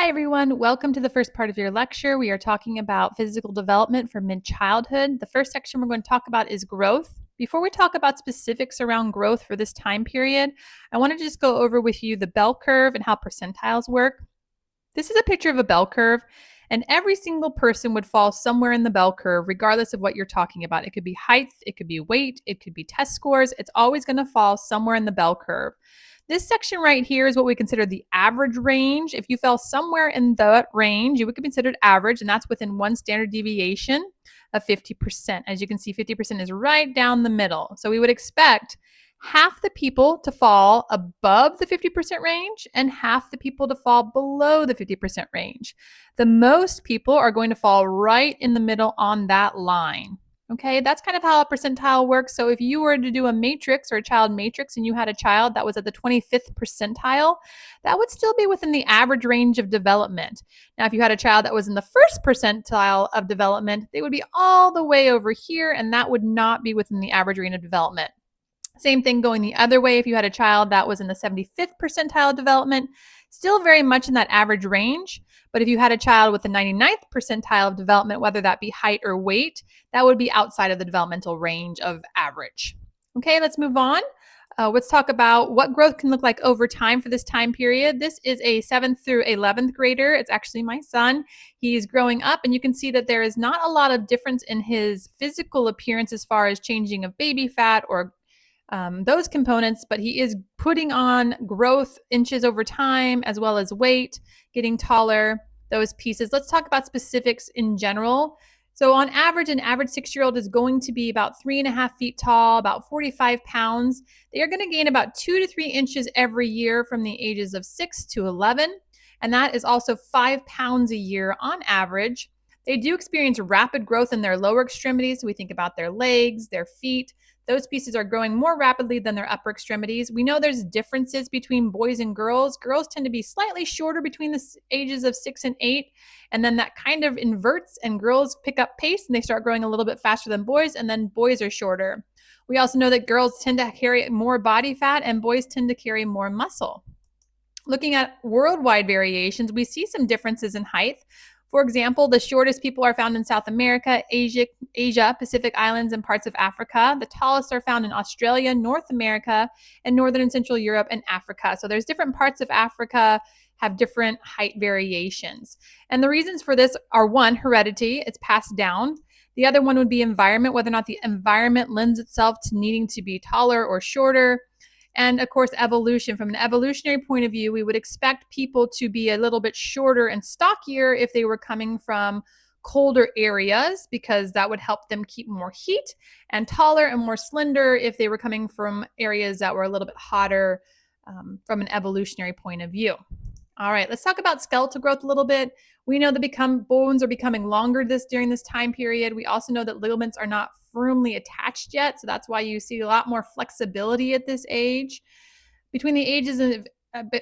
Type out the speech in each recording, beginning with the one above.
Hi, everyone. Welcome to the first part of your lecture. We are talking about physical development for mid-childhood. The first section we're going to talk about is growth. Before we talk about specifics around growth for this time period, I want to just go over with you the bell curve and how percentiles work. This is a picture of a bell curve, and every single person would fall somewhere in the bell curve, regardless of what you're talking about. It could be height, it could be weight, it could be test scores. It's always going to fall somewhere in the bell curve. This section right here is what we consider the average range. If you fell somewhere in that range, you would be considered average, and that's within one standard deviation of 50%. As you can see, 50% is right down the middle. So we would expect half the people to fall above the 50% range and half the people to fall below the 50% range. The most people are going to fall right in the middle on that line. Okay, that's kind of how a percentile works. So if you were to do a matrix or a child matrix and you had a child that was at the 25th percentile, that would still be within the average range of development. Now, if you had a child that was in the first percentile of development, they would be all the way over here, and that would not be within the average range of development. Same thing going the other way. If you had a child that was in the 75th percentile of development, still very much in that average range. But if you had a child with the 99th percentile of development, whether that be height or weight, that would be outside of the developmental range of average. Okay, let's move on. Let's talk about what growth can look like over time for this time period. This is a 7th through 11th grader. It's actually my son. He's growing up, and you can see that there is not a lot of difference in his physical appearance as far as changing of baby fat or those components, but he is putting on growth inches over time as well as weight, getting taller, those pieces. Let's talk about specifics in general. So on average, an average 6-year-old is going to be about 3.5 feet tall, about 45 pounds. They are going to gain about 2 to 3 inches every year from the ages of 6 to 11. And that is also 5 pounds a year on average. They do experience rapid growth in their lower extremities. So we think about their legs, their feet. Those pieces are growing more rapidly than their upper extremities. We know there's differences between boys and girls. Girls tend to be slightly shorter between the ages of 6 and 8, and then that kind of inverts, and girls pick up pace and they start growing a little bit faster than boys, and then boys are shorter. We also know that girls tend to carry more body fat and boys tend to carry more muscle. Looking at worldwide variations, we see some differences in height. For example, the shortest people are found in South America, Asia, Pacific Islands, and parts of Africa. The tallest are found in Australia, North America, and Northern and Central Europe and Africa. So there's different parts of Africa have different height variations. And the reasons for this are, one, heredity, it's passed down. The other one would be environment, whether or not the environment lends itself to needing to be taller or shorter. And of course, evolution. From an evolutionary point of view, we would expect people to be a little bit shorter and stockier if they were coming from colder areas, because that would help them keep more heat, and taller and more slender if they were coming from areas that were a little bit hotter from an evolutionary point of view. All right, let's talk about skeletal growth a little bit. We know that bones are becoming longer during this time period. We also know that ligaments are not firmly attached yet, so that's why you see a lot more flexibility at this age. Between the ages of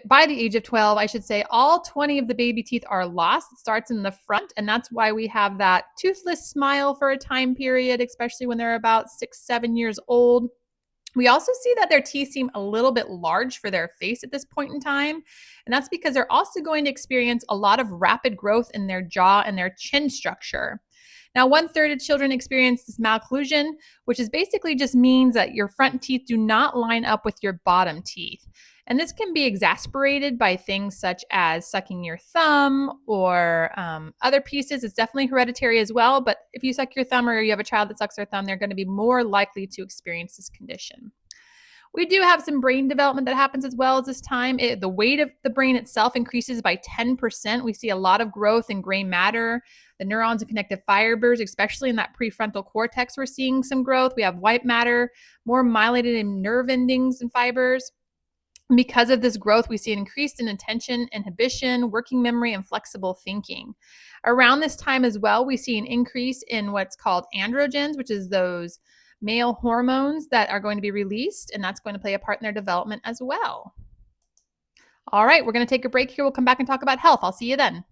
by the age of 12, I should say, all 20 of the baby teeth are lost. It starts in the front, and that's why we have that toothless smile for a time period, especially when they're about 6, 7 years old. We also see that their teeth seem a little bit large for their face at this point in time, and that's because they're also going to experience a lot of rapid growth in their jaw and their chin structure. Now, 1/3 of children experience this malocclusion, which is basically just means that your front teeth do not line up with your bottom teeth. And this can be exacerbated by things such as sucking your thumb or other pieces. It's definitely hereditary as well, but if you suck your thumb or you have a child that sucks their thumb, they're going to be more likely to experience this condition. We do have some brain development that happens as well as this time. The weight of the brain itself increases by 10%. We see a lot of growth in gray matter, the neurons and connective fibers, especially in that prefrontal cortex. We're seeing some growth. We have white matter, more myelinated nerve endings and fibers. Because of this growth, we see an increase in attention, inhibition, working memory, and flexible thinking. Around this time as well, we see an increase in what's called androgens, which is those male hormones that are going to be released, and that's going to play a part in their development as well. All right, we're going to take a break here. We'll come back and talk about health. I'll see you then.